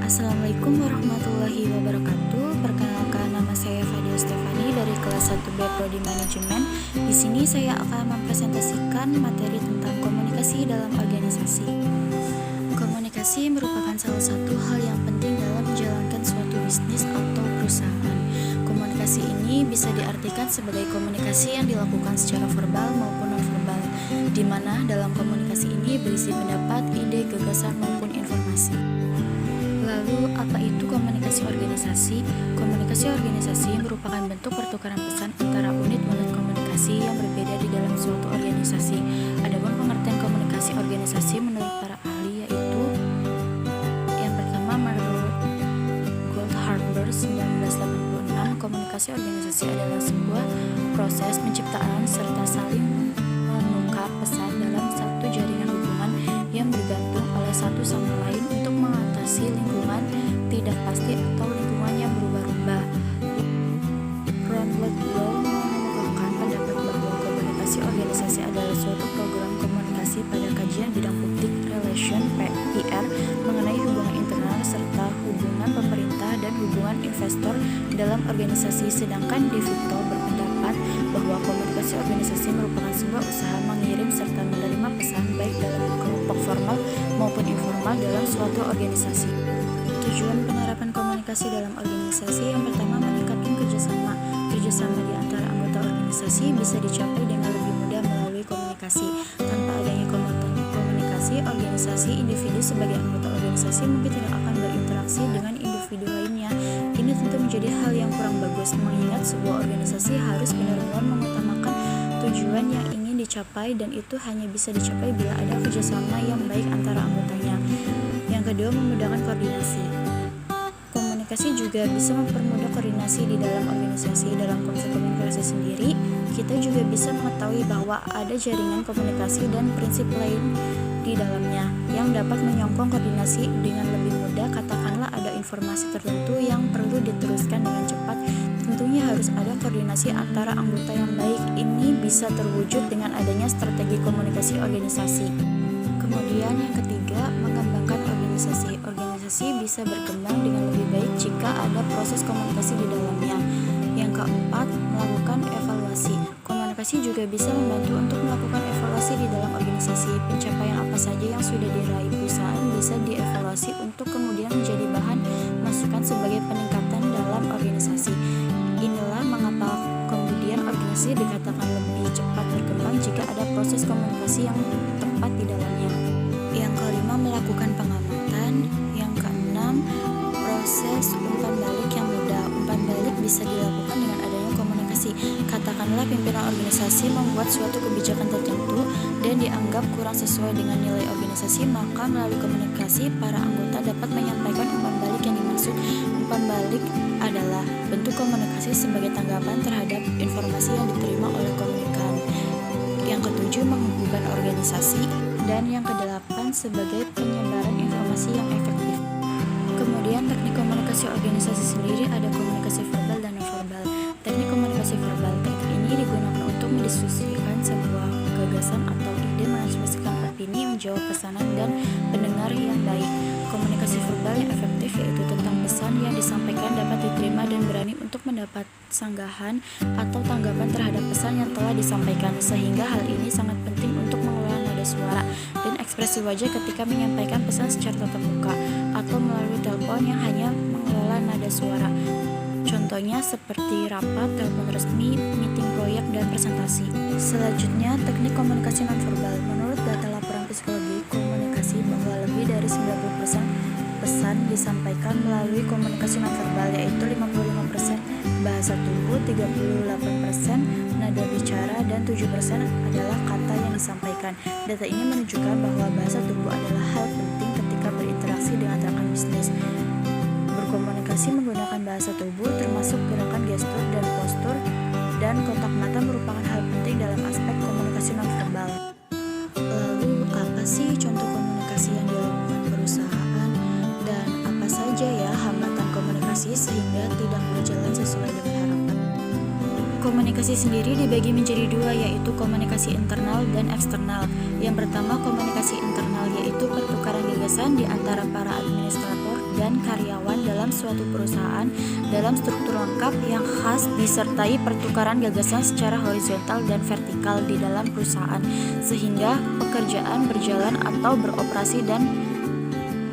Assalamualaikum warahmatullahi wabarakatuh. Perkenalkan, nama saya Fadil Stefani dari kelas 1B Prodi Manajemen. Di sini saya akan mempresentasikan materi tentang komunikasi dalam organisasi. Komunikasi merupakan salah satu hal yang penting dalam menjalankan suatu bisnis atau perusahaan. Komunikasi ini bisa diartikan sebagai komunikasi yang dilakukan secara verbal maupun non-verbal, di mana dalam komunikasi ini berisi pendapat, ide, gagasan maupun informasi. Lalu, apa itu komunikasi organisasi? Komunikasi organisasi merupakan bentuk pertukaran pesan antara unit-unit komunikasi yang berbeda di dalam suatu organisasi. Adapun pengertian komunikasi organisasi menurut para ahli yaitu yang pertama, menurut Goldharber 1986, komunikasi organisasi adalah sebuah proses penciptaan serta saling menukar pesan dalam satu jaringan hubungan yang bergantung oleh satu sama lain untuk mengatasi lingkungan tidak pasti atau lingkungan yang berubah-ubah. Ronald Blow mengemukakan pendapat bahwa komunikasi organisasi adalah suatu program komunikasi pada kajian bidang public relation (PR) mengenai hubungan internal serta hubungan pemerintah dan hubungan investor dalam organisasi. Sedangkan De Victor berpendapat bahwa komunikasi organisasi merupakan sebuah usaha mengirim serta menerima pesan baik dalam kelompok formal maupun informal dalam suatu organisasi. Tujuan penerapan komunikasi dalam organisasi yang pertama, meningkatkan kerjasama. Kerjasama di antara anggota organisasi bisa dicapai dengan lebih mudah melalui komunikasi. Tanpa adanya komunikasi, organisasi individu sebagai anggota organisasi mungkin tidak akan berinteraksi dengan individu lainnya. Ini tentu menjadi hal yang kurang bagus, mengingat sebuah organisasi harus benar-benar mengutamakan tujuan yang ingin dicapai, dan itu hanya bisa dicapai bila ada kerjasama yang baik antara anggotanya. Yang kedua, memudahkan koordinasi. Komunikasi juga bisa mempermudah koordinasi di dalam organisasi. Dalam konsep komunikasi sendiri, kita juga bisa mengetahui bahwa ada jaringan komunikasi dan prinsip lain di dalamnya yang dapat menyokong koordinasi dengan lebih mudah. Katakanlah ada informasi tertentu yang perlu diteruskan dengan cepat, tentunya harus ada koordinasi antara anggota yang baik. Ini bisa terwujud dengan adanya strategi komunikasi organisasi. Kemudian yang ketiga, mengembangkan organisasi. Organisasi bisa berkembang dengan lebih baik jika ada proses komunikasi di dalamnya. Yang keempat, melakukan evaluasi. Komunikasi juga bisa membantu untuk melakukan evaluasi di dalam organisasi. Pencapaian apa saja yang sudah diraih perusahaan bisa dievaluasi untuk kemudian menjadi bahan masukan sebagai peningkatan dalam organisasi. Inilah mengapa kemudian organisasi dikatakan lebih cepat berkembang jika ada proses komunikasi yang tepat di dalamnya. Yang kelima, melakukan pengamatan. Yang keenam, proses umpan balik yang mudah. Umpan balik bisa dilakukan dengan adanya komunikasi. Katakanlah pimpinan organisasi membuat suatu kebijakan tertentu dan dianggap kurang sesuai dengan nilai organisasi, maka melalui komunikasi para anggota dapat menyampaikan umpan balik yang dimaksud. Umpan balik adalah bentuk komunikasi sebagai tanggapan terhadap informasi yang diterima oleh komunikan. Yang ketujuh, menghubungkan organisasi. Dan yang kedelapan, sebagai penyebaran informasi yang efektif. Kemudian teknik komunikasi organisasi sendiri ada komunikasi verbal dan non-verbal. Teknik komunikasi verbal, teknik ini digunakan untuk mendiskusikan sebuah gagasan atau ide, mengekspresikan opini, menjawab pesanan dan pendengar yang baik. Komunikasi verbal yang efektif yaitu tentang pesan yang disampaikan dapat diterima dan berani untuk mendapat sanggahan atau tanggapan terhadap pesan yang telah disampaikan, sehingga hal ini sangat penting untuk mengelola nada suara dan ekspresi wajah ketika menyampaikan pesan secara tatap muka atau melalui telepon yang hanya mengelola nada suara. Contohnya seperti rapat, telepon resmi, meeting proyek, dan presentasi. Selanjutnya, teknik komunikasi nonverbal. Menurut data laporan psikologi komunikasi bahwa lebih dari 90% pesan disampaikan melalui komunikasi nonverbal, yaitu 55% bahasa tubuh, 38% nada bicara, dan 7% adalah kata yang disampaikan. Data ini menunjukkan bahwa bahasa tubuh adalah hal penting ketika berinteraksi dengan rekan bisnis. Berkomunikasi menggunakan bahasa tubuh termasuk gerakan gestur dan postur dan kontak mata merupakan hal penting dalam aspek komunikasi nonverbal. Lalu, apa sih contoh komunikasi yang dilakukan perusahaan dan apa saja ya hambatan komunikasi sehingga tidak berjalan sesuai dengan harapan? Komunikasi sendiri dibagi menjadi dua, yaitu komunikasi internal dan eksternal. Yang pertama, komunikasi internal, yaitu pertukaran gagasan di antara para administrator dan dan karyawan dalam suatu perusahaan dalam struktur lengkap yang khas disertai pertukaran gagasan secara horizontal dan vertikal di dalam perusahaan sehingga pekerjaan berjalan atau beroperasi dan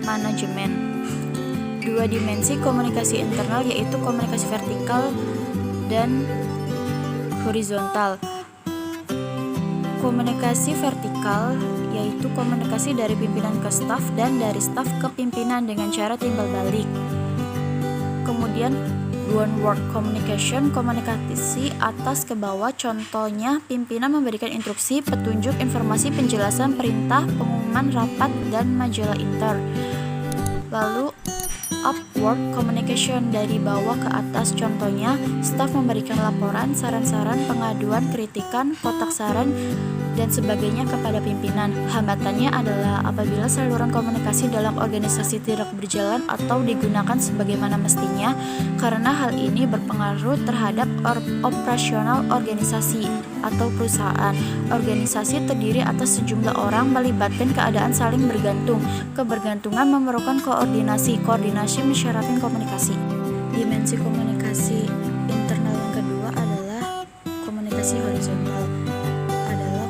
manajemen. Dua dimensi komunikasi internal yaitu komunikasi vertikal dan horizontal. Komunikasi vertikal yaitu komunikasi dari pimpinan ke staf dan dari staf ke pimpinan dengan cara timbal balik. Kemudian downward communication, komunikasi atas ke bawah, contohnya pimpinan memberikan instruksi, petunjuk, informasi, penjelasan, perintah, pengumuman rapat, dan majalah inter. Lalu upward communication, dari bawah ke atas, contohnya staf memberikan laporan, saran-saran, pengaduan, kritikan, kotak saran, dan sebagainya kepada pimpinan. Hambatannya adalah apabila saluran komunikasi dalam organisasi tidak berjalan atau digunakan sebagaimana mestinya, karena hal ini berpengaruh terhadap operasional organisasi atau perusahaan. Organisasi terdiri atas sejumlah orang, melibatkan keadaan saling bergantung. Kebergantungan memerlukan koordinasi. Koordinasi mensyaratkan komunikasi. Dimensi komunikasi internal yang kedua adalah komunikasi horizontal.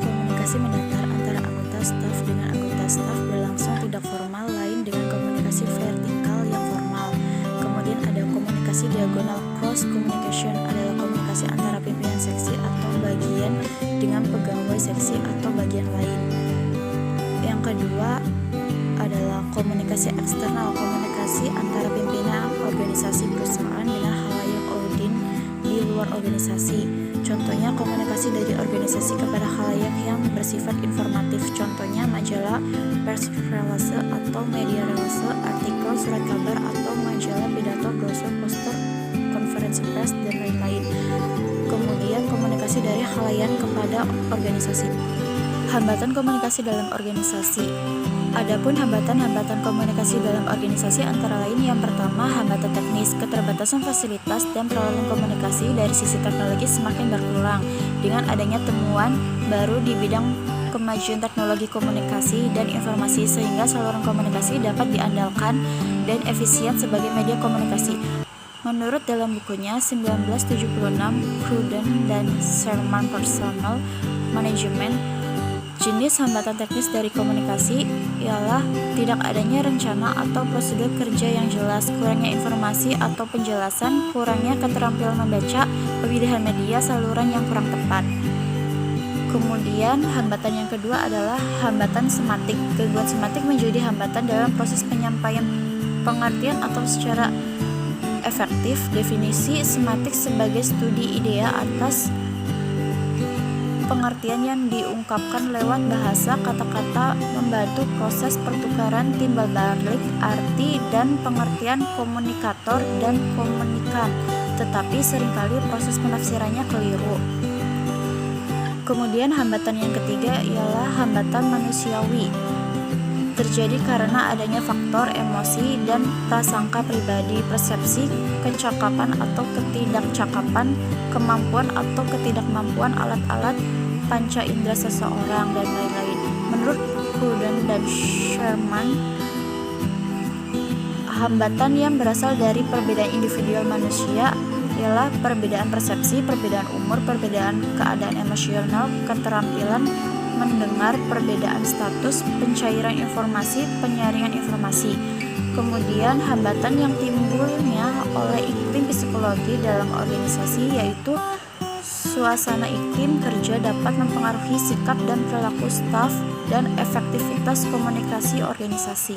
Komunikasi mendatar antara anggota staf dengan anggota staf berlangsung tidak formal, lain dengan komunikasi vertikal yang formal. Kemudian ada komunikasi diagonal. Cross communication adalah komunikasi antara pimpinan seksi atau bagian dengan pegawai seksi atau bagian lain. Yang kedua adalah komunikasi eksternal, komunikasi antara pimpinan organisasi perusahaan dengan khalayak audien di luar organisasi. Contohnya komunikasi dari organisasi kepada khalayak yang bersifat informatif, contohnya majalah, pers relase atau media relase, artikel, surat kabar atau majalah, pidato, brosur, poster, konferensi pers, dan lain-lain. Kemudian komunikasi dari khalayak kepada organisasi. Hambatan komunikasi dalam organisasi. Adapun hambatan-hambatan komunikasi dalam organisasi antara lain yang pertama, hambatan teknis, keterbatasan fasilitas dan peralatan komunikasi dari sisi teknologi semakin berkurang dengan adanya temuan baru di bidang kemajuan teknologi komunikasi dan informasi sehingga saluran komunikasi dapat diandalkan dan efisien sebagai media komunikasi. Menurut dalam bukunya 1976, Cruden dan Sherman Personal Management, jenis hambatan teknis dari komunikasi ialah tidak adanya rencana atau prosedur kerja yang jelas, kurangnya informasi atau penjelasan, kurangnya keterampilan membaca, pemilihan media, saluran yang kurang tepat. Kemudian hambatan yang kedua adalah hambatan sematik. Gangguan sematik menjadi hambatan dalam proses penyampaian pengertian atau secara efektif. Definisi sematik sebagai studi idea atas pengertian yang diungkapkan lewat bahasa, kata-kata, membantu proses pertukaran timbal balik arti dan pengertian komunikator dan komunikan, tetapi seringkali proses penafsirannya keliru. Kemudian hambatan yang ketiga ialah hambatan manusiawi. Terjadi karena adanya faktor emosi dan prasangka pribadi, persepsi, kecakapan atau ketidakcakapan, kemampuan atau ketidakmampuan alat-alat panca indera seseorang, dan lain-lain. Menurut Cruden dan Sherman, hambatan yang berasal dari perbedaan individual manusia ialah perbedaan persepsi, perbedaan umur, perbedaan keadaan emosional, keterampilan mendengar, perbedaan status, pencairan informasi, penyaringan informasi. Kemudian hambatan yang timbulnya oleh iklim psikologi dalam organisasi yaitu suasana iklim kerja dapat mempengaruhi sikap dan perilaku staf dan efektivitas komunikasi organisasi.